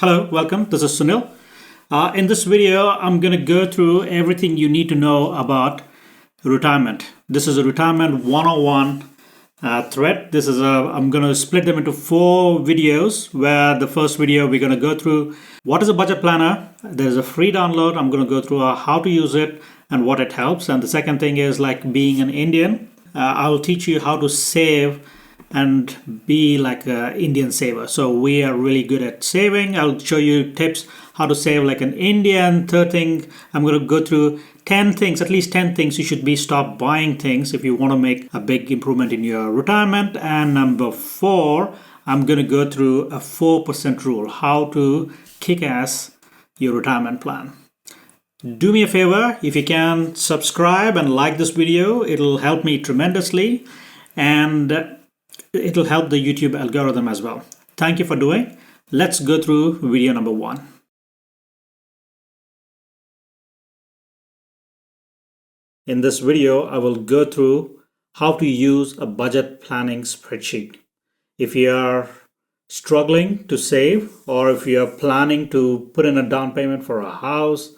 Hello, welcome. This is Sunil. In this video, I'm going to go through everything you need to know about retirement. This is a retirement 101 thread. I'm going to split them into 4 videos, where the first video we're going to go through what is a budget planner. There's a free download. I'm going to go through how to use it and what it helps. And the second thing is, like being an Indian, I will teach you how to save and be like an Indian saver. So we are really good at saving. I'll show you tips how to save like an Indian. Third thing, I'm going to go through 10 things, at least 10 things you should be stop buying things if you want to make a big improvement in your retirement. And number 4, I'm going to go through a 4% rule, how to kick ass your retirement plan. Do me a favor, if you can subscribe and like this video, it'll help me tremendously. And it'll help the YouTube algorithm as well. Thank you for doing. Let's go through video number 1. In this video, I will go through how to use a budget planning spreadsheet. If you are struggling to save, or if you are planning to put in a down payment for a house,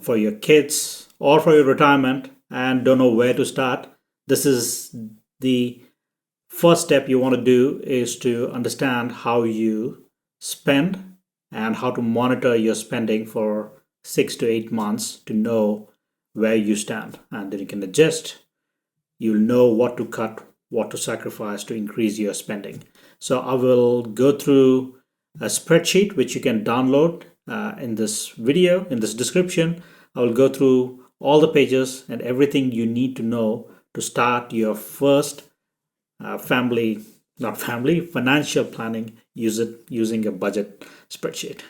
for your kids, or for your retirement and don't know where to start, this is the first step you want to do, is to understand how you spend and how to monitor your spending for 6 to 8 months to know where you stand, and then you can adjust. You'll know what to cut, what to sacrifice to increase your spending. So I will go through a spreadsheet which you can download in this video, in this description. I will go through all the pages and everything you need to know to start your first financial planning using a budget spreadsheet.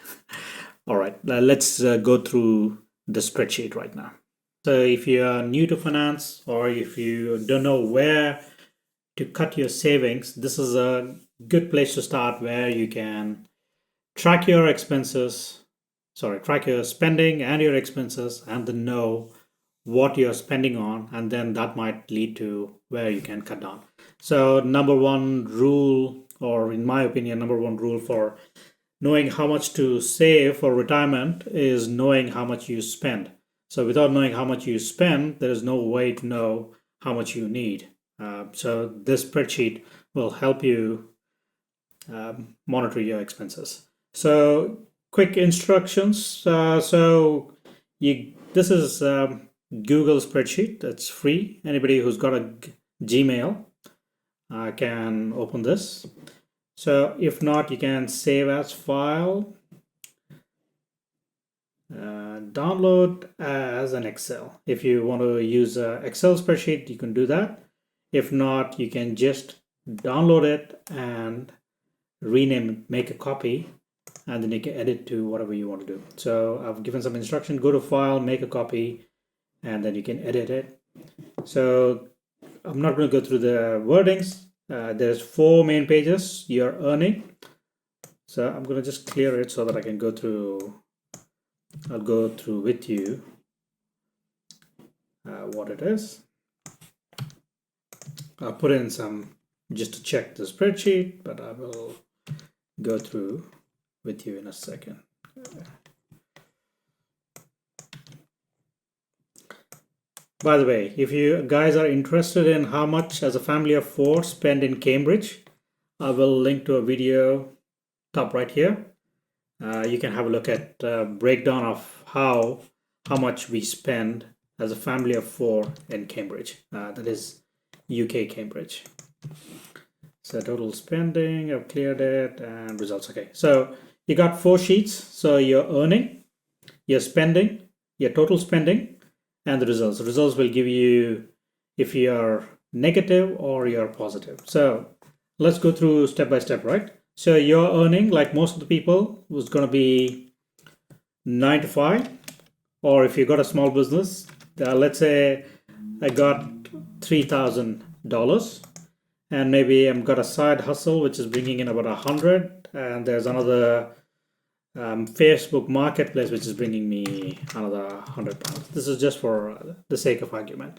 All right, let's go through the spreadsheet right now. So if you are new to finance, or if you don't know where to cut your savings, this is a good place to start, where you can track your spending and your expenses, and then know what you're spending on, and then that might lead to where you can cut down. So number 1 rule, or in my opinion, number 1 rule for knowing how much to save for retirement is knowing how much you spend. So without knowing how much you spend, there is no way to know how much you need. So this spreadsheet will help you monitor your expenses. So quick instructions. This is Google spreadsheet. That's free. Anybody who's got a Gmail can open this. So if not, you can save as file, download as an Excel. If you want to use an Excel spreadsheet, you can do that. If not, you can just download it and rename it, make a copy, and then you can edit to whatever you want to do. So I've given some instruction: go to file, make a copy, and then you can edit it. So I'm not going to go through the wordings. There's 4 main pages. You're earning. So I'm going to just clear it so that I can go through. I'll go through with you what it is. I'll put in some just to check the spreadsheet, but I will go through with you in a second. By the way, if you guys are interested in how much as a family of 4 spend in Cambridge, I will link to a video top right here. You can have a look at breakdown of how much we spend as a family of 4 in Cambridge. That is UK Cambridge. So total spending, I've cleared it, and results. Okay, so you got 4 sheets. So your earning, your spending, your total spending, and the results. The results will give you if you're negative or you're positive. So let's go through step by step, right? So your earning, like most of the people, was going to be 9 to 5. Or if you got a small business, let's say I got $3,000, and maybe I've got a side hustle which is bringing in about 100, and there's another Facebook marketplace which is bringing me another £100. This is just for the sake of argument.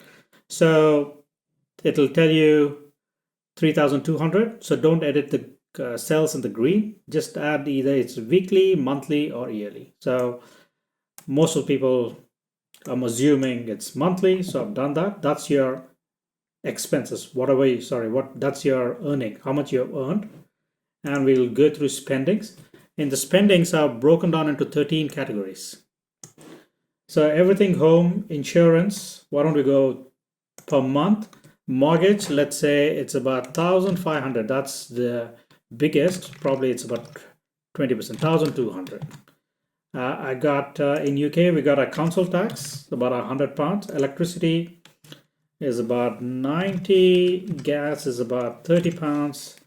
So it'll tell you 3,200. So don't edit the cells in the green, just add either it's weekly, monthly, or yearly. So most of the people, I'm assuming it's monthly, so I've done that. That's your expenses, that's your earning, how much you have earned. And we'll go through spendings. And the spendings are broken down into 13 categories. So everything home, insurance, why don't we go per month? Mortgage, let's say it's about 1,500. That's the biggest. Probably it's about 20%, 1,200. I got in UK we got a council tax about £100. Electricity is about 90. Gas is about £30.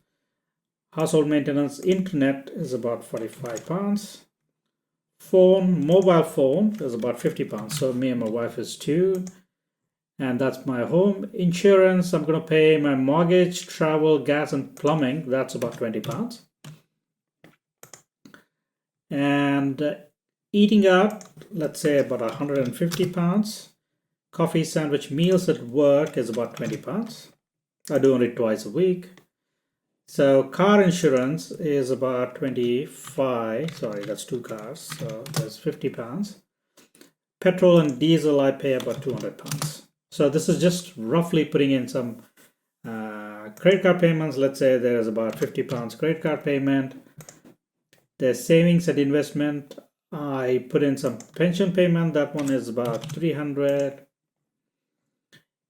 Household maintenance, internet is about £45. Mobile phone is about £50. So me and my wife is 2. And that's my home. Insurance, I'm going to pay my mortgage, travel, gas, and plumbing. That's about £20. And eating out, let's say about £150. Coffee, sandwich, meals at work is about £20. I do only twice a week. So car insurance is about 25. Sorry, that's 2 cars. So that's £50. Petrol and diesel, I pay about £200. So this is just roughly putting in some credit card payments. Let's say there's about £50 credit card payment. There's savings and investment. I put in some pension payment. That one is about 300.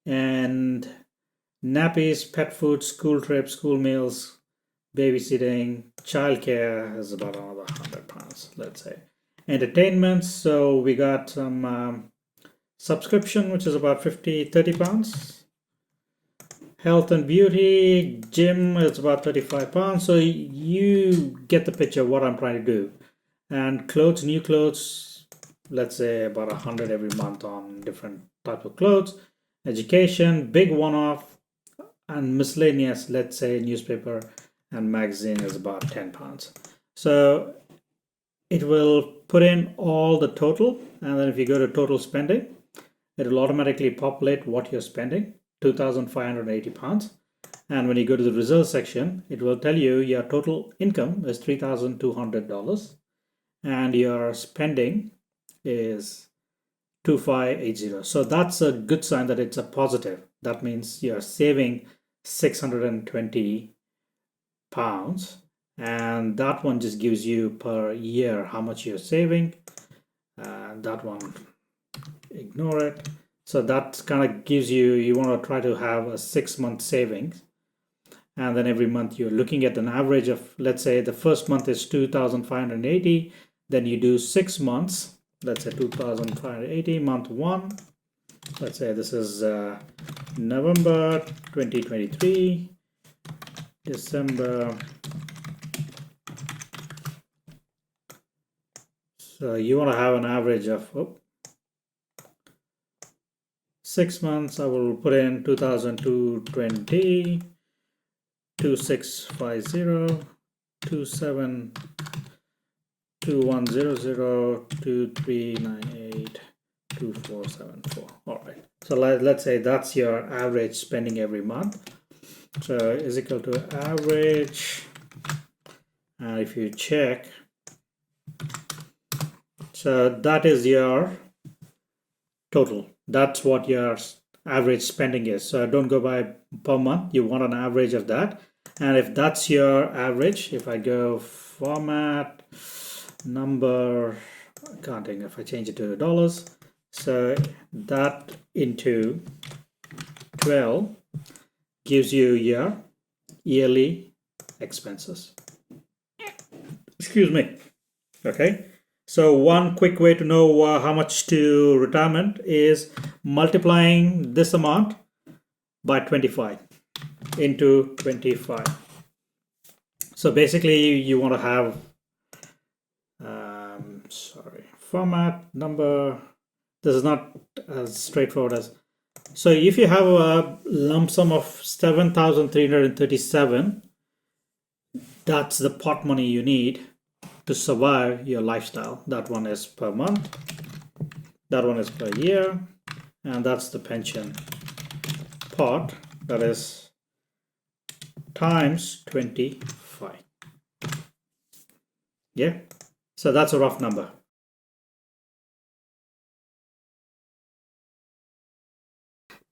And nappies, pet food, school trips, school meals, babysitting, childcare is about another £100, let's say. Entertainment, so we got some subscription, which is about £30. Health and beauty, gym is about £35. So you get the picture of what I'm trying to do. And clothes, new clothes, let's say about 100 every month on different types of clothes. Education, big one-off, and miscellaneous, let's say newspaper and magazine is about £10. So it will put in all the total, and then if you go to total spending, it will automatically populate what you're spending, £2,580. And when you go to the results section, it will tell you your total income is $3,200 and your spending is 2580. So that's a good sign that it's a positive. That means you're saving £620, and that one just gives you per year how much you're saving. That one, ignore it. So that kind of gives you want to try to have a 6-month savings, and then every month you're looking at an average of, let's say the first month is 2,580, then you do 6 months. Let's say 2,580, month 1. Let's say this is November 2023, December. So you want to have an average of 6 months. I will put in 2,220, 2650, 27. 2100, 2398, 2474. All right. So let's say that's your average spending every month. So is equal to average. And if you check, so that is your total. That's what your average spending is. So don't go by per month. You want an average of that. And if that's your average, if I go format, number, counting, if I change it to dollars, so that into 12 gives you your yearly expenses. Excuse me. Okay, so one quick way to know how much to retirement is multiplying this amount by 25 into 25. So basically you want to have format, number. This is not as straightforward as, so if you have a lump sum of 7,337, that's the pot money you need to survive your lifestyle. That one is per month, that one is per year, and that's the pension pot, that is times 25. Yeah, so that's a rough number.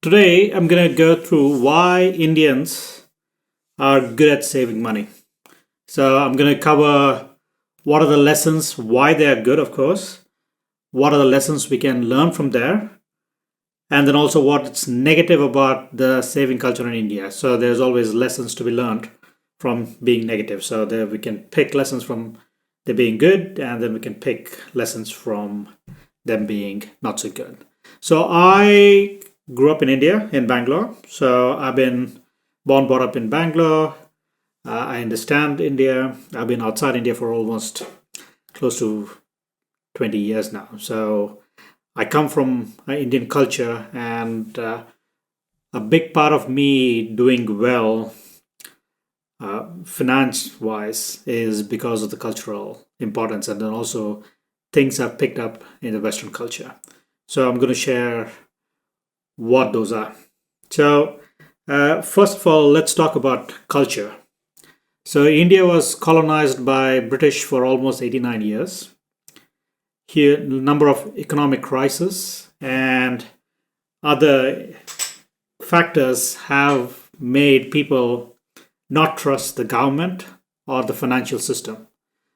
Today, I'm going to go through why Indians are good at saving money. So, I'm going to cover what are the lessons, why they are good, of course, what are the lessons we can learn from there, and then also what's negative about the saving culture in India. So, there's always lessons to be learned from being negative. So, there we can pick lessons from they being good, and then we can pick lessons from them being not so good. So, I grew up in India, in Bangalore. So, I've been born, brought up in Bangalore. I understand India. I've been outside India for almost close to 20 years now. So I come from Indian culture, and a big part of me doing well finance wise is because of the cultural importance, and then also things I've picked up in the Western culture. So I'm going to share what those are. So, first of all, let's talk about culture. So India was colonized by British for almost 89 years. Here, a number of economic crises and other factors have made people not trust the government or the financial system.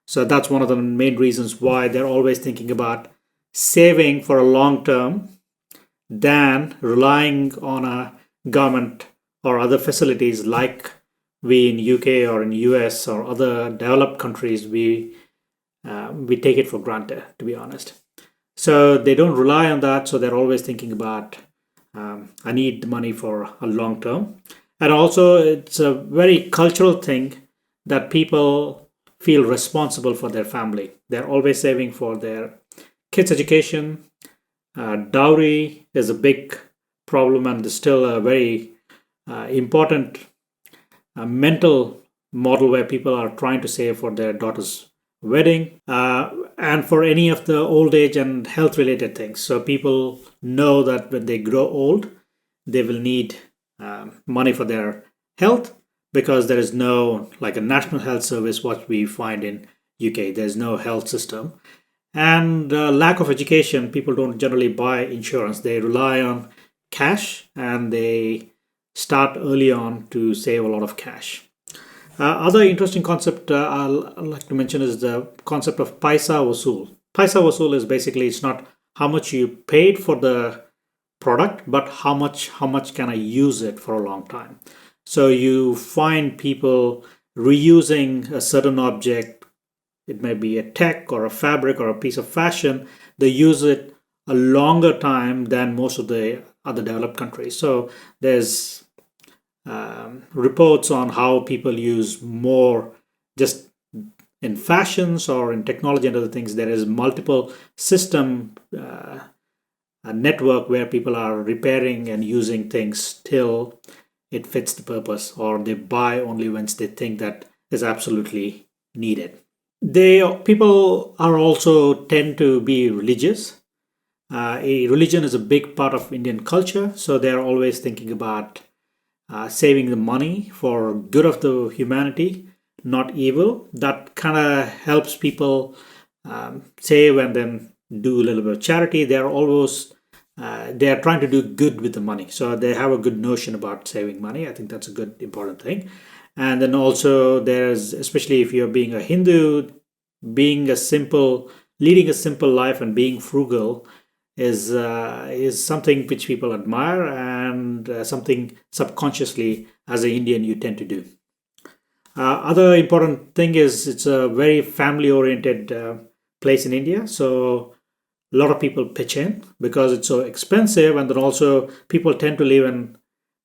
So that's one of the main reasons why they're always thinking about saving for a long term than relying on a government or other facilities like we in UK or in US or other developed countries, we take it for granted, to be honest. So they don't rely on that. So they're always thinking about I need the money for a long term, and also it's a very cultural thing that people feel responsible for their family. They're always saving for their kids' education. Dowry is a big problem, and is still a very important mental model where people are trying to save for their daughter's wedding and for any of the old age and health related things. So people know that when they grow old, they will need money for their health, because there is no like a national health service what we find in UK. There's no health system, and lack of education. People don't generally buy insurance. They rely on cash, and they start early on to save a lot of cash. Other interesting concept I'd like to mention is the concept of paisa vasool. Paisa vasool is basically it's not how much you paid for the product, but how much can I use it for a long time. So you find people reusing a certain object. It may be a tech or a fabric or a piece of fashion. They use it a longer time than most of the other developed countries. So there's reports on how people use more just in fashions or in technology and other things. There is multiple system a network where people are repairing and using things till it fits the purpose, or they buy only once they think that is absolutely needed. They people are also tend to be religious. A religion is a big part of Indian culture, so they are always thinking about saving the money for good of the humanity, not evil. That kind of helps people save and then do a little bit of charity. They are always they are trying to do good with the money, so they have a good notion about saving money. I think that's a good important thing. And then also there's, especially if you're being a Hindu, being a simple leading a simple life and being frugal is something which people admire, and something subconsciously as an Indian you tend to do. Other important thing is it's a very family oriented place in India. So a lot of people pitch in because it's so expensive, and then also people tend to live in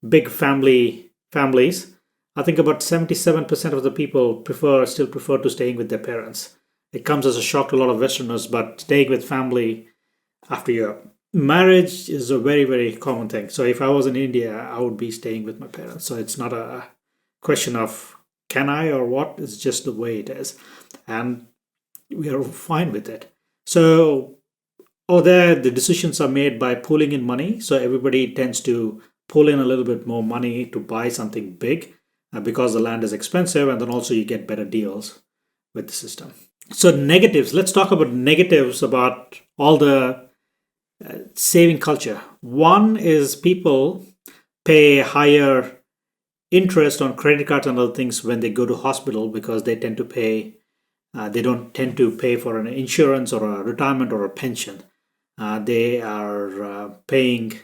big families. I think about 77% of the people still prefer to staying with their parents. It comes as a shock to a lot of Westerners, but staying with family after your marriage is a very, very common thing. So if I was in India, I would be staying with my parents. So it's not a question of can I or what, it's just the way it is. And we are fine with it. So there the decisions are made by pooling in money. So everybody tends to pull in a little bit more money to buy something big because the land is expensive, and then also you get better deals with the system. So negatives, let's talk about negatives about all the saving culture. One is people pay higher interest on credit cards and other things when they go to hospital because they tend to pay they don't tend to pay for an insurance or a retirement or a pension. They are paying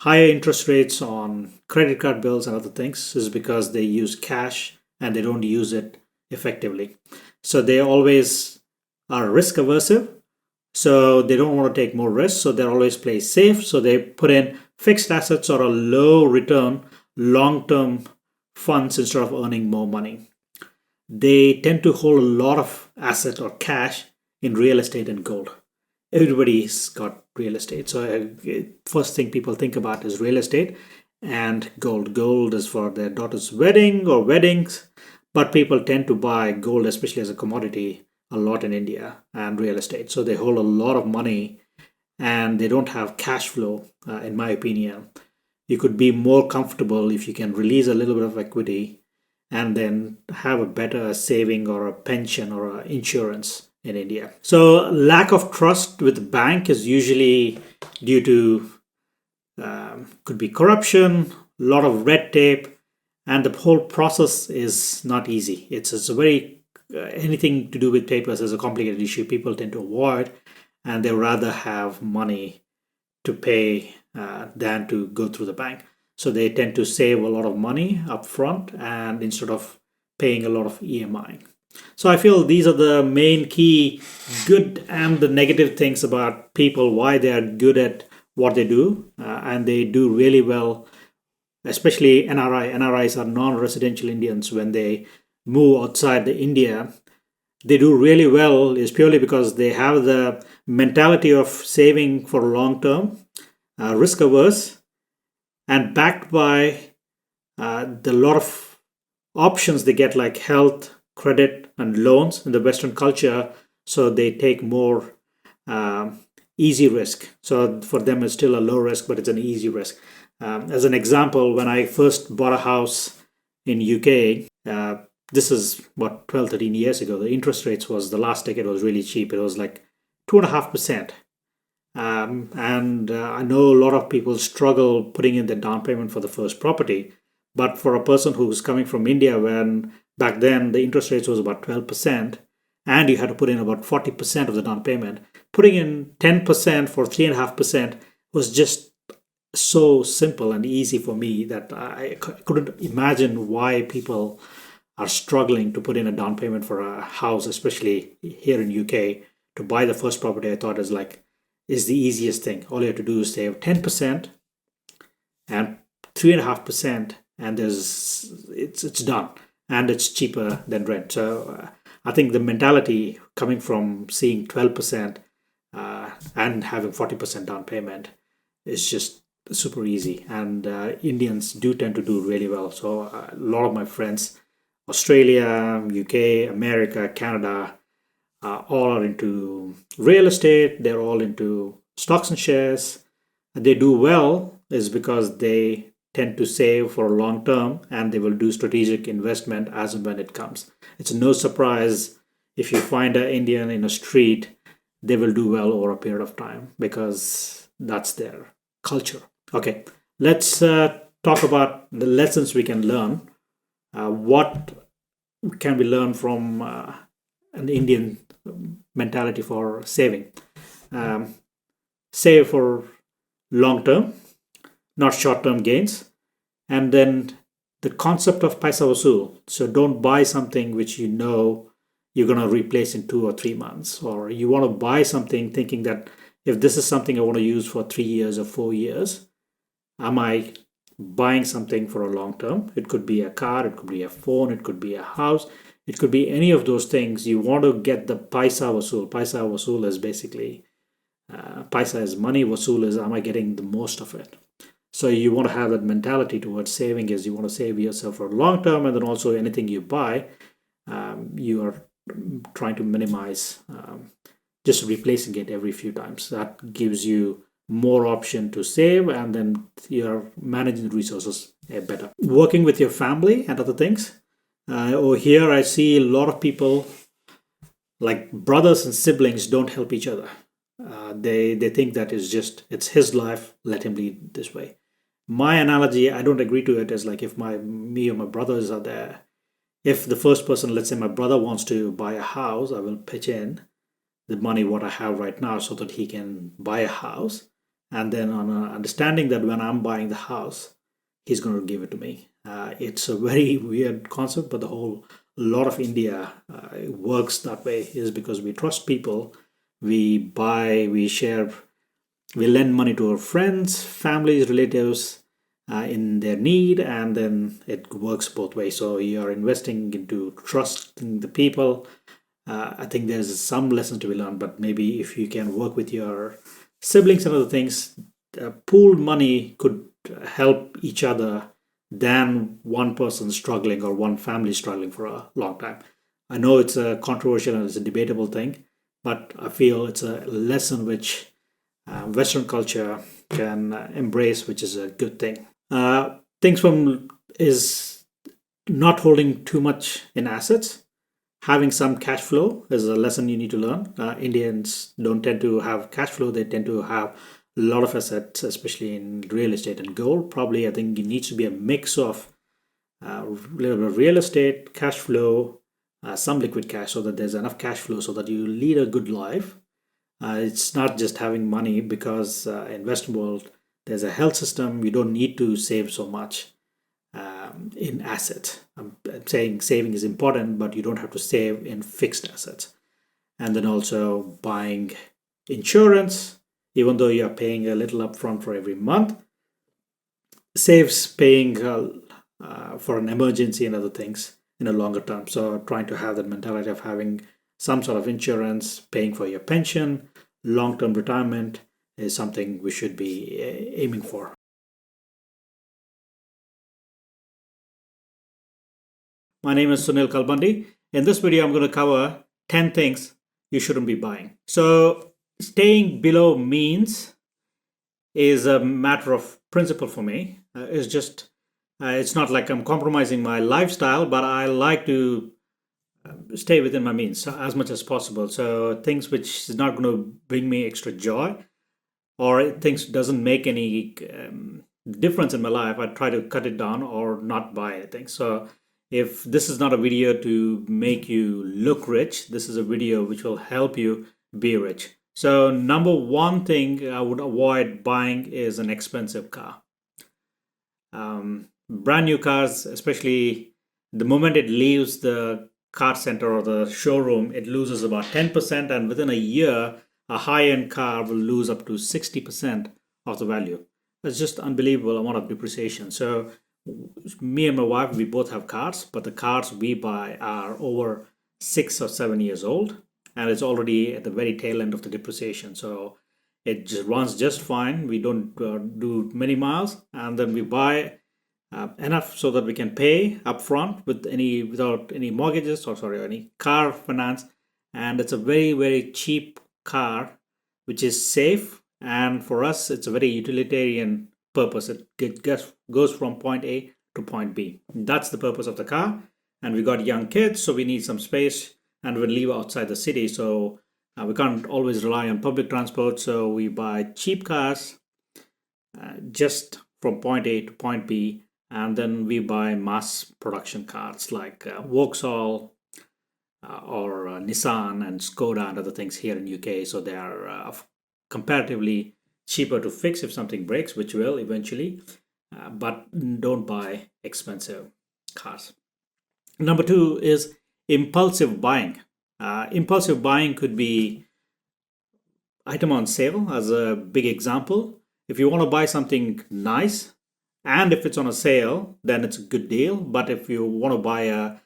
higher interest rates on credit card bills and other things is because they use cash and they don't use it effectively. So they always are risk aversive. So they don't want to take more risks. So they always play safe. So they put in fixed assets or a low return long term funds instead of earning more money. They tend to hold a lot of assets or cash in real estate and gold. Everybody's got real estate. So first thing people think about is real estate and gold. Gold is for their daughter's wedding or weddings, but people tend to buy gold, especially as a commodity, a lot in India and real estate. So they hold a lot of money and they don't have cash flow, in my opinion. You could be more comfortable if you can release a little bit of equity and then have a better saving or a pension or a insurance in India. So lack of trust with the bank is usually due to could be corruption, a lot of red tape, and the whole process is not easy. It's a very anything to do with papers is a complicated issue. People tend to avoid, and they rather have money to pay than to go through the bank. So they tend to save a lot of money up front and instead of paying a lot of EMI. So I feel these are the main key good and the negative things about people, why they are good at what they do, and they do really well, especially NRI. NRIs are non-residential Indians. When they move outside the India, they do really well is purely because they have the mentality of saving for long term, risk averse, and backed by the lot of options they get like health, credit, and loans in the Western culture. So they take more easy risk. So for them, it's still a low risk, but it's an easy risk. As an example, when I first bought a house in UK, this is what 12, 13 years ago, the interest rates was the last decade was really cheap. It was like 2.5%. And I know a lot of people struggle putting in the down payment for the first property. But for a person who's coming from India, when back then the interest rates was about 12%, and you had to put in about 40% of the down payment, putting in 10% for 3.5% was just so simple and easy for me that I couldn't imagine why people are struggling to put in a down payment for a house, especially here in UK. To buy the first property, I thought is the easiest thing. All you have to do is save 10% and 3.5%, and it's done, and it's cheaper than rent. So I think the mentality coming from seeing 12% and having 40% down payment is just super easy, and Indians do tend to do really well. So a lot of my friends, Australia, UK, America, Canada, all are into real estate. They're all into stocks and shares. They do well is because they tend to save for long term and they will do strategic investment as and when it comes. It's no surprise if you find an Indian in a street, they will do well over a period of time because that's their culture. Okay, let's talk about the lessons we can learn. What can we learn from an Indian mentality for saving? Save for long term, not short term gains. And then the concept of paisa vasool. So don't buy something which you know you're going to replace in 2 or 3 months, or you want to buy something thinking that if this is something I want to use for 3 years or 4 years, am I buying something for a long term? It could be a car, it could be a phone, it could be a house, it could be any of those things. You want to get the paisa vasool. Paisa vasool is basically paisa is money, vasool is am I getting the most of it? So you want to have that mentality towards saving is you want to save yourself for long term, and then also anything you buy, you are trying to minimize just replacing it every few times. That gives you more option to save, and then you're managing the resources better. Working with your family and other things. Over here, I see a lot of people like brothers and siblings don't help each other. They think that it's his life, let him lead this way. My analogy, I don't agree to it, is like if my me or my brothers are there, if the first person, let's say my brother, wants to buy a house, I will pitch in the money what I have right now so that he can buy a house, and then on a understanding that when I'm buying the house, he's going to give it to me. It's a very weird concept, but the whole lot of India works that way, is because we trust people. We buy, we share, we lend money to our friends, families, relatives in their need, and then it works both ways. So you're investing into trusting the people. I think there's some lessons to be learned, but maybe if you can work with your siblings and other things, pooled money could help each other than one person struggling or one family struggling for a long time. I know it's a controversial and it's a debatable thing, but I feel it's a lesson which Western culture can embrace, which is a good thing. Things from is not holding too much in assets. Having some cash flow is a lesson you need to learn. Indians don't tend to have cash flow; they tend to have a lot of assets, especially in real estate and gold. Probably, I think it needs to be a mix of little bit of real estate, cash flow, some liquid cash, so that there's enough cash flow so that you lead a good life. It's not just having money, because in Western world there's a health system. You don't need to save so much in assets. I'm saying saving is important, but you don't have to save in fixed assets. And then also buying insurance, even though you are paying a little upfront for every month, saves paying for an emergency and other things in a longer term. So trying to have that mentality of having some sort of insurance, paying for your pension, long-term retirement is something we should be aiming for. My name is Sunil Kalbandi. In this video, I'm going to cover 10 things you shouldn't be buying. So staying below means is a matter of principle for me. It's not like I'm compromising my lifestyle, but I like to stay within my means as much as possible. So things which is not going to bring me extra joy, or things doesn't make any difference in my life, I try to cut it down or not buy anything. So if this is not a video to make you look rich, this is a video which will help you be rich. So number one thing I would avoid buying is an expensive car. Brand new cars, especially the moment it leaves the car center or the showroom, it loses about 10%, and within a year, a high-end car will lose up to 60% of the value. That's just unbelievable amount of depreciation. So me and my wife, we both have cars, but the cars we buy are over 6 or 7 years old, and it's already at the very tail end of the depreciation. So it just runs just fine. We don't do many miles, and then we buy enough so that we can pay upfront without any mortgages, or sorry, any car finance. And it's a very cheap car, which is safe, and for us it's a very utilitarian purpose. It goes from point A to point B. That's the purpose of the car. And we got young kids, so we need some space, and we live outside the city, so we can't always rely on public transport. So we buy cheap cars just from point A to point B, and then we buy mass production cars like Vauxhall or Nissan and Skoda and other things here in UK. So they are comparatively cheaper to fix if something breaks, which will eventually, but don't buy expensive cars. Number two is impulsive buying. Impulsive buying could be item on sale as a big example. If you want to buy something nice, and if it's on a sale, then it's a good deal. But if you want to buy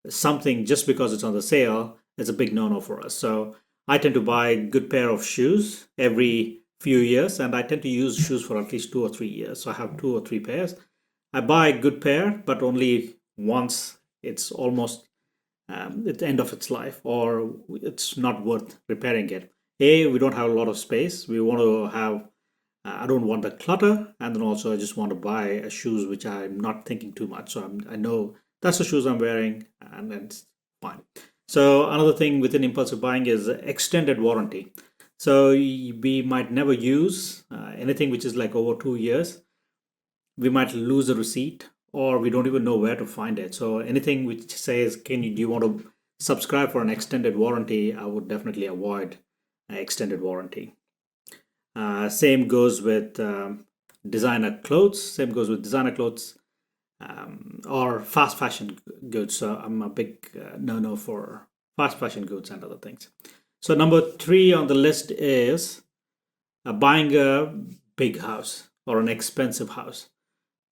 something just because it's on the sale, it's a big no-no for us. So I tend to buy a good pair of shoes every few years, and I tend to use shoes for at least 2 or 3 years. So I have 2 or 3 pairs. I buy a good pair, but only once it's almost at the end of its life, or it's not worth repairing it. We don't have a lot of space. We want to have I don't want the clutter, and then also I just want to buy shoes which I'm not thinking too much. So I know that's the shoes I'm wearing, and it's fine. So another thing within impulsive buying is extended warranty. So we might never use anything which is like over 2 years. We might lose a receipt, or we don't even know where to find it. So anything which says, do you want to subscribe for an extended warranty, I would definitely avoid extended warranty. Same goes with designer clothes. Same goes with designer clothes or fast fashion goods. So I'm a big no for fast fashion goods and other things. So number 3 on the list is buying a big house or an expensive house.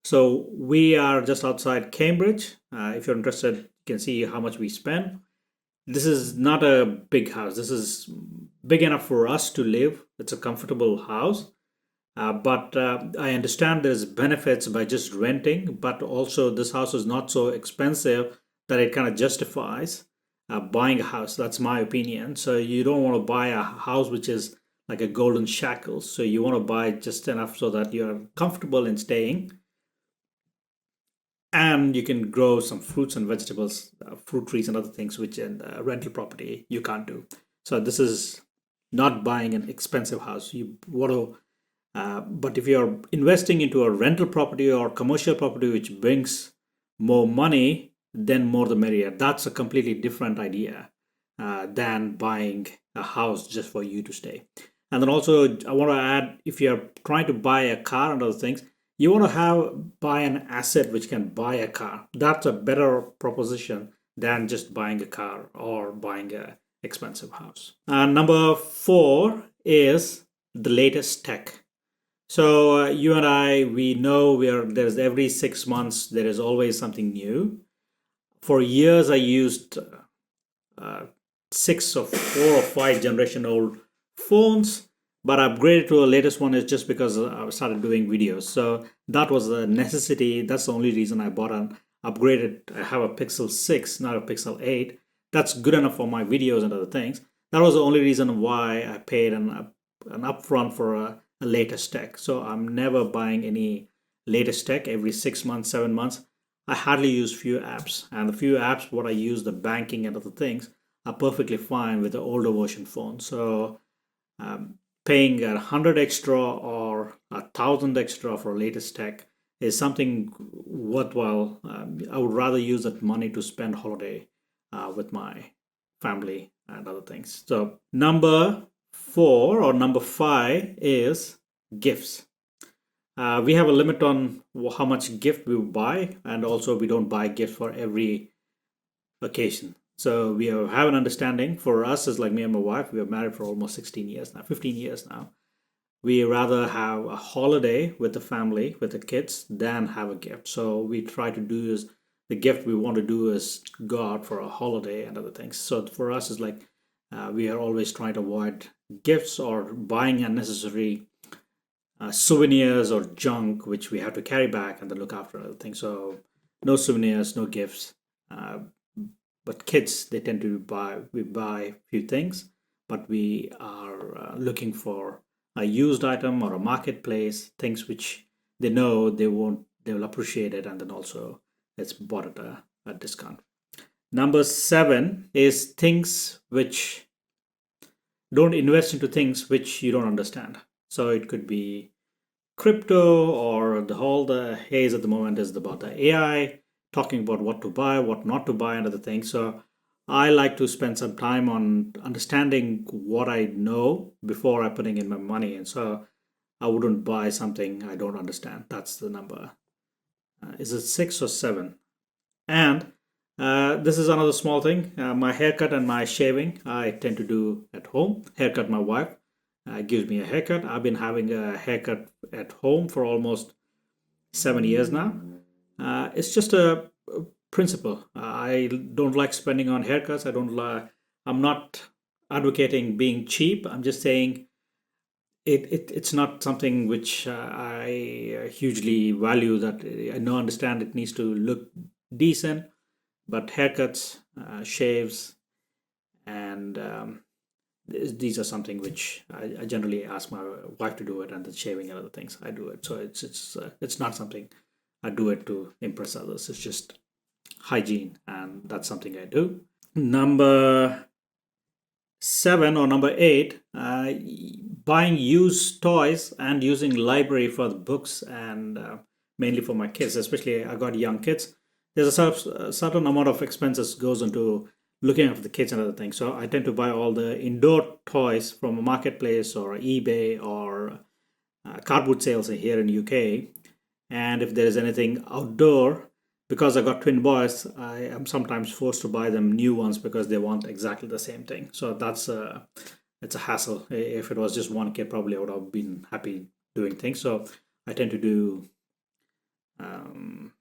So we are just outside Cambridge. If you're interested, you can see how much we spend. This is not a big house. This is big enough for us to live. It's a comfortable house. But I understand there's benefits by just renting, but also this house is not so expensive that it kind of justifies buying a house. That's my opinion. So you don't want to buy a house which is like a golden shackle. So you want to buy just enough so that you're comfortable in staying, and you can grow some fruits and vegetables, fruit trees and other things which in rental property you can't do. So this is not buying an expensive house. You want to but if you're investing into a rental property or commercial property which brings more money, then more the merrier. That's a completely different idea than buying a house just for you to stay. And then also, I want to add, if you're trying to buy a car and other things, you want to buy an asset which can buy a car. That's a better proposition than just buying a car or buying a expensive house. Number 4 is the latest tech. So you and I, we know there's every 6 months there is always something new. For years, I used 4 or 5 generation old phones, but I upgraded to the latest one is just because I started doing videos. So that was a necessity. That's the only reason I bought an upgraded. I have a Pixel 6, not a Pixel 8. That's good enough for my videos and other things. That was the only reason why I paid an upfront for a latest tech. So I'm never buying any latest tech every 6 months, 7 months. I hardly use few apps, and the few apps what I use, the banking and other things, are perfectly fine with the older version phone. So paying 100 extra or 1,000 extra for latest tech is something worthwhile. I would rather use that money to spend holiday with my family and other things. So number 4 or number 5 is gifts. We have a limit on how much gift we buy, and also we don't buy gifts for every occasion. So we have an understanding. For us, as like me and my wife, we are married for almost 16 years now, 15 years now. We rather have a holiday with the family, with the kids, than have a gift. So we try to do is the gift we want to do is go out for a holiday and other things. So for us, it's like we are always trying to avoid gifts or buying unnecessary souvenirs or junk which we have to carry back and then look after other things. So no souvenirs, no gifts. But kids, they tend to buy a few things, but we are looking for a used item or a marketplace, things which they know they will appreciate it, and then also it's bought at a discount. Number 7 is things which don't invest into things which you don't understand. So it could be crypto, or the haze at the moment is about the AI, talking about what to buy, what not to buy, and other things. So I like to spend some time on understanding what I know before I putting in my money. And so I wouldn't buy something I don't understand. That's the number. Is it 6 or 7? And this is another small thing. My haircut and my shaving, I tend to do at home. Haircut, my wife gives me a haircut. I've been having a haircut at home for almost 7 years now. It's just a principle. I don't like spending on haircuts. I'm not advocating being cheap. I'm just saying it's not something which I hugely value. That I know, understand it needs to look decent, but haircuts, shaves, and these are something which I generally ask my wife to do it, and the shaving and other things I do it. So it's not something I do it to impress others. It's just hygiene, and that's something I do. Number 7 or number 8, buying used toys and using library for the books and mainly for my kids, especially I got young kids. There's a certain amount of expenses goes into looking after the kids and other things. So I tend to buy all the indoor toys from a marketplace or eBay or cardboard sales here in UK. And if there is anything outdoor, because I got twin boys, I am sometimes forced to buy them new ones because they want exactly the same thing. So it's a hassle. If it was just one kid, probably I would have been happy doing things. So I tend to do um,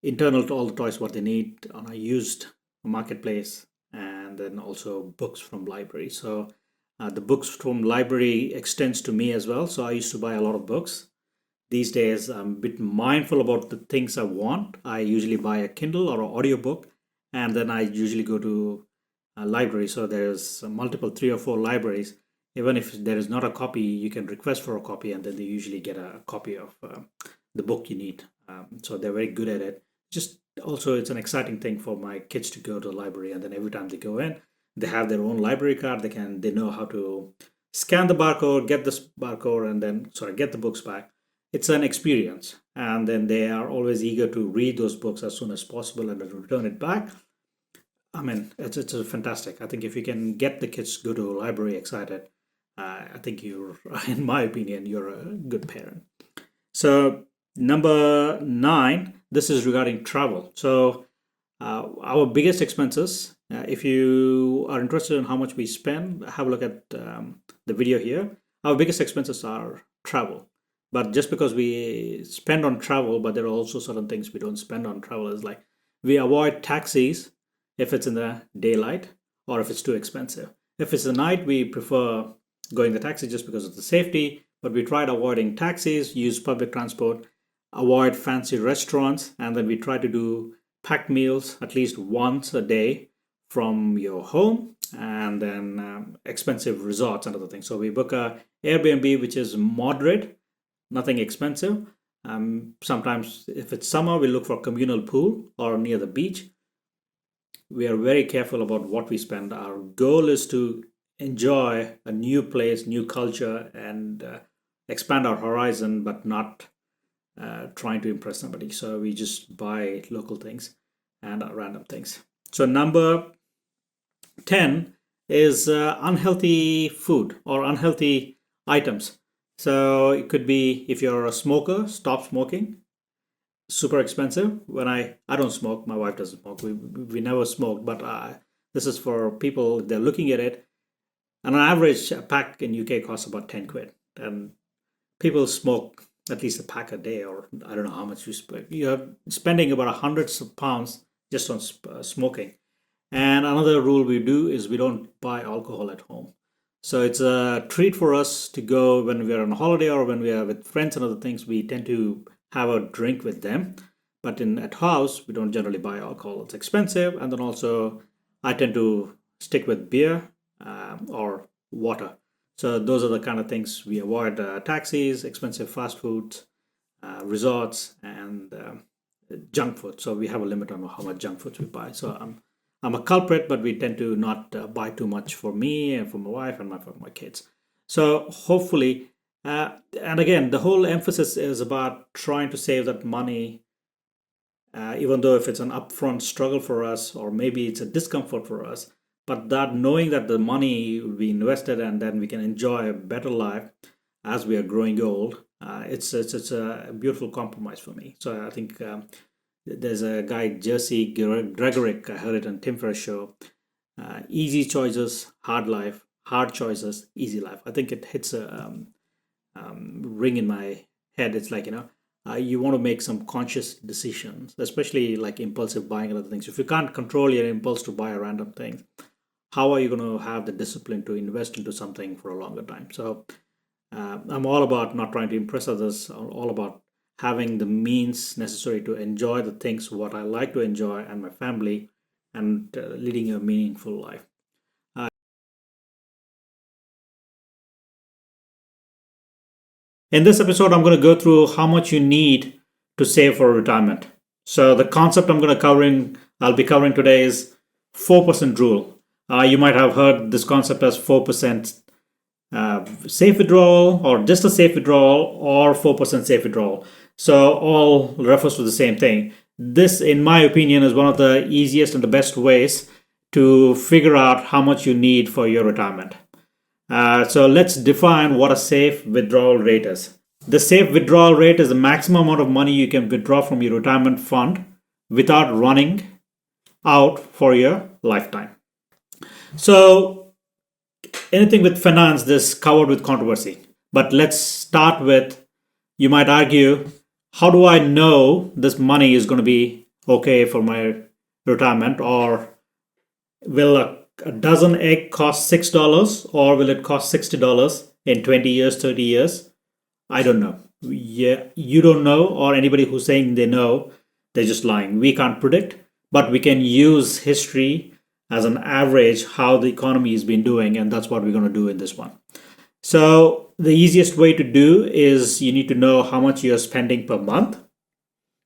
internal to all the toys what they need on a used marketplace, and then also books from library. So the books from library extends to me as well. So I used to buy a lot of books. These days, I'm a bit mindful about the things I want. I usually buy a Kindle or an audiobook, and then I usually go to a library. So there's multiple 3 or 4 libraries. Even if there is not a copy, you can request for a copy, and then they usually get a copy of the book you need. So they're very good at it. Just also, it's an exciting thing for my kids to go to the library, and then every time they go in, they have their own library card. They know how to scan the barcode, get this barcode, and then get the books back. It's an experience, and then they are always eager to read those books as soon as possible and then return it back. I mean, it's a fantastic. I think if you can get the kids to go to a library excited, I think you're, in my opinion, you're a good parent. So number 9, this is regarding travel. So our biggest expenses, if you are interested in how much we spend, have a look at the video here. Our biggest expenses are travel. But just because we spend on travel, but there are also certain things we don't spend on travel, is like we avoid taxis if it's in the daylight or if it's too expensive. If it's the night, we prefer going the taxi just because of the safety, but we tried avoiding taxis, use public transport, avoid fancy restaurants, and then we try to do packed meals at least once a day from your home, and then expensive resorts and other things. So we book a Airbnb which is moderate, nothing expensive. Sometimes if it's summer, we look for a communal pool or near the beach. We are very careful about what we spend. Our goal is to enjoy a new place, new culture, and expand our horizon, but not trying to impress somebody. So we just buy local things and random things. So number 10 is unhealthy food or unhealthy items. So it could be, if you're a smoker, stop smoking. Super expensive. When I don't smoke, my wife doesn't smoke. We never smoked, but this is for people, they're looking at it. And on average, a pack in UK costs about 10 quid. And people smoke at least a pack a day, or I don't know how much you spend. You're spending about hundreds of pounds just on smoking. And another rule we do is we don't buy alcohol at home. So it's a treat for us to go when we are on holiday or when we are with friends and other things. We tend to have a drink with them. But at house, we don't generally buy alcohol. It's expensive. And then also, I tend to stick with beer or water. So those are the kind of things we avoid: taxis, expensive fast foods, resorts, and junk food. So we have a limit on how much junk foods we buy. So I'm a culprit, but we tend to not buy too much for me and for my wife and for my kids. So hopefully, and again, the whole emphasis is about trying to save that money, even though if it's an upfront struggle for us, or maybe it's a discomfort for us, but that knowing that the money will be invested and then we can enjoy a better life as we are growing old, it's a beautiful compromise for me. So I think there's a guy, Jesse Gregorick, I heard it on Tim Ferriss show. Easy choices, hard life; hard choices, easy life. I think it hits a ring in my head. It's like, you want to make some conscious decisions, especially like impulsive buying and other things. If you can't control your impulse to buy a random thing, how are you going to have the discipline to invest into something for a longer time? So I'm all about not trying to impress others, all about having the means necessary to enjoy the things what I like to enjoy and my family, and leading a meaningful life. In this episode, I'm going to go through how much you need to save for retirement. So the concept I'll be covering today is 4% rule. You might have heard this concept as 4% safe withdrawal, or just a safe withdrawal, or 4% safe withdrawal. So all refers to the same thing. This, in my opinion, is one of the easiest and the best ways to figure out how much you need for your retirement. So let's define what a safe withdrawal rate is. The safe withdrawal rate is the maximum amount of money you can withdraw from your retirement fund without running out for your lifetime. So anything with finance is covered with controversy. But let's start with, you might argue, how do I know this money is going to be okay for my retirement? Or will a dozen egg cost $6, or will it cost $60 in 20 years, 30 years? I don't know. Yeah, you don't know, or anybody who's saying they know, they're just lying. We can't predict, but we can use history as an average how the economy has been doing, and that's what we're going to do in this one. So the easiest way to do is you need to know how much you're spending per month.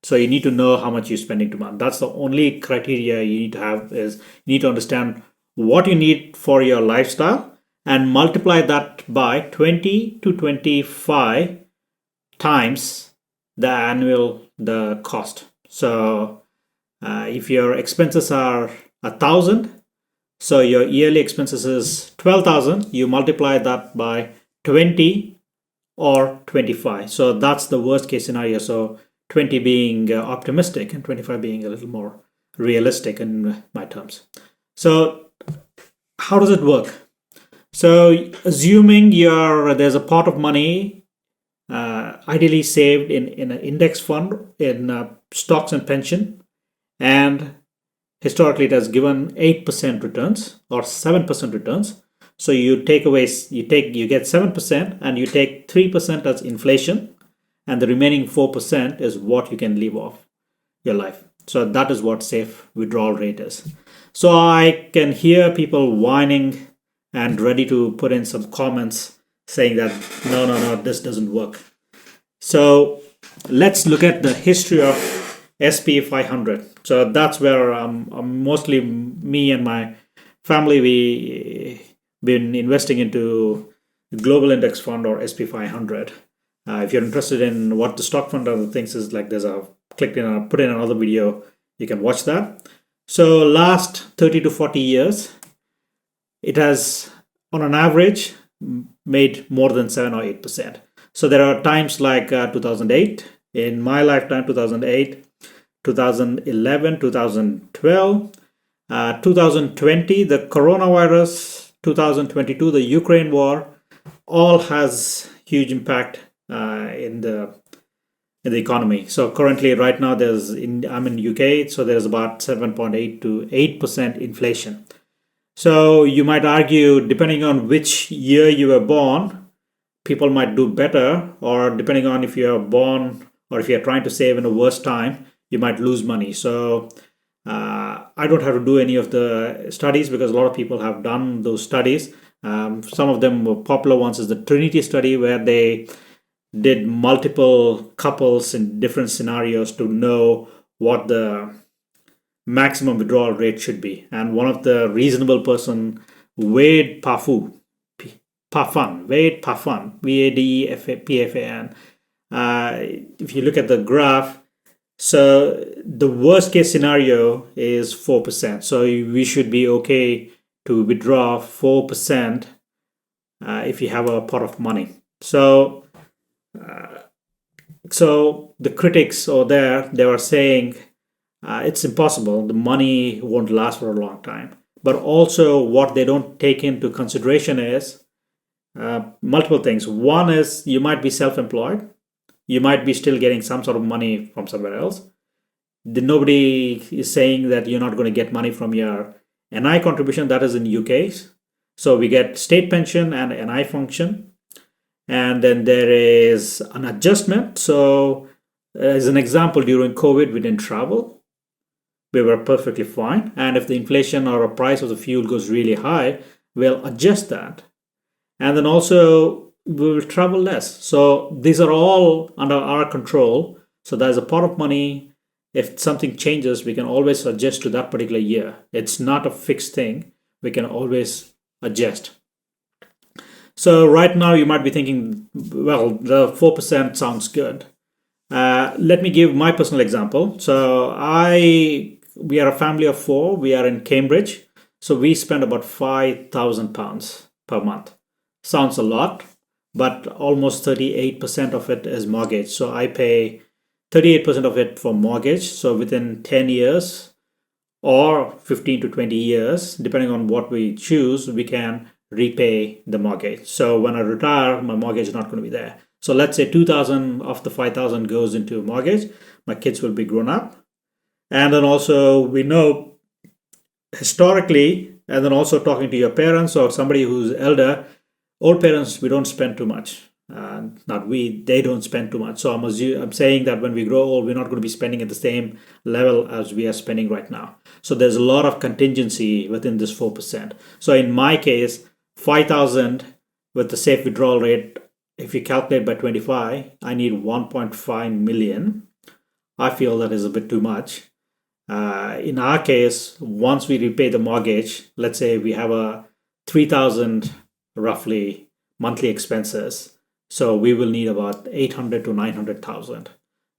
So you need to know how much you're spending per month. That's the only criteria you need to have, is you need to understand what you need for your lifestyle and multiply that by 20 to 25 times the cost. So if your expenses are 1,000, so your yearly expenses is 12,000, you multiply that by 20 or 25. So that's the worst case scenario. So 20 being optimistic and 25 being a little more realistic in my terms. So how does it work? So assuming there's a pot of money ideally saved in an index fund, in stocks and pension, and historically it has given 8% returns or 7% returns. So you get 7% and you take 3% as inflation, and the remaining 4% is what you can live off your life. So that is what safe withdrawal rate is. So I can hear people whining and ready to put in some comments saying that no, this doesn't work. So let's look at the history of SP 500. So that's where mostly me and my family, we been investing into the global index fund, or SP 500. If you're interested in what the stock fund and the things is like, put in another video, you can watch that. So last 30 to 40 years, it has on an average made more than 7 or 8%. So there are times like 2008, in my lifetime, 2008, 2011, 2012, 2020, the coronavirus, 2022, the Ukraine war, all has huge impact in the economy. So currently, right now, I'm in UK, so there's about 7.8 to 8% inflation. So you might argue, depending on which year you were born, people might do better, or depending on if you are born or if you're trying to save in a worse time, you might lose money. So I don't have to do any of the studies because a lot of people have done those studies. Some of them were popular ones is the Trinity study, where they did multiple couples in different scenarios to know what the maximum withdrawal rate should be. And one of the reasonable person, Wade Pafan, Vadepafan. If you look at the graph, so the worst case scenario is 4%. So we should be okay to withdraw 4% if you have a pot of money. So the critics they were saying it's impossible. The money won't last for a long time. But also what they don't take into consideration is multiple things. One is you might be self-employed. You might be still getting some sort of money from somewhere else. Nobody is saying that you're not going to get money from your NI contribution. That is in UK. So we get state pension and NI function. And then there is an adjustment. So as an example, during COVID, we didn't travel. We were perfectly fine. And if the inflation or a price of the fuel goes really high, we'll adjust that. And then also we will travel less. So these are all under our control. So there's a pot of money if something changes, we can always adjust to that particular year. It's not a fixed thing. We can always adjust. So right now you might be thinking, well, the 4% sounds good. Let me give my personal example. So we are a family of 4. We are in Cambridge. So we spend about £5,000 per month. Sounds a lot, but almost 38% of it is mortgage. So I pay 38% of it for mortgage. So within 10 years or 15 to 20 years, depending on what we choose, we can repay the mortgage. So when I retire, my mortgage is not going to be there. So let's say 2,000 of the 5,000 goes into mortgage. My kids will be grown up. And then also we know historically, and then also talking to your parents or somebody who's elder, old parents, we don't spend too much. They don't spend too much. So I'm saying that when we grow old, we're not going to be spending at the same level as we are spending right now. So there's a lot of contingency within this 4%. So in my case, 5,000 with the safe withdrawal rate, if you calculate by 25, I need 1.5 million. I feel that is a bit too much. In our case, once we repay the mortgage, let's say we have a 3,000 roughly monthly expenses. So we will need about 800 to 900,000.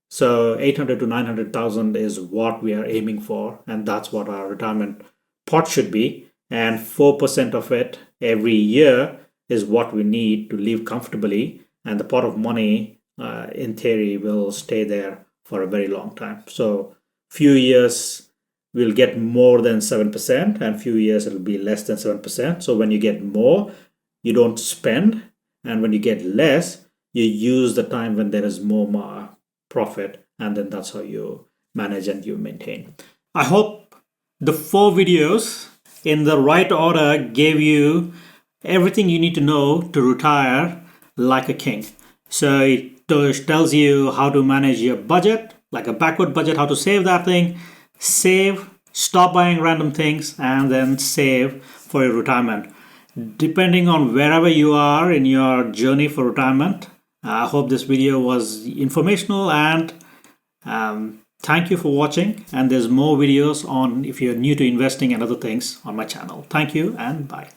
So 800 to 900,000 is what we are aiming for, and that's what our retirement pot should be. And 4% of it every year is what we need to live comfortably. And the pot of money, in theory, will stay there for a very long time. So few years we'll get more than 7%, and few years it'll be less than 7%. So when you get more, you don't spend, and when you get less, you use the time when there is more profit, and then that's how you manage and you maintain. I hope the 4 videos in the right order gave you everything you need to know to retire like a king. So it tells you how to manage your budget, like a backward budget, how to save that thing, save, stop buying random things, and then save for your retirement. Depending on wherever you are in your journey for retirement, I hope this video was informational, and thank you for watching. And there's more videos on if you're new to investing and other things on my channel. Thank you and bye.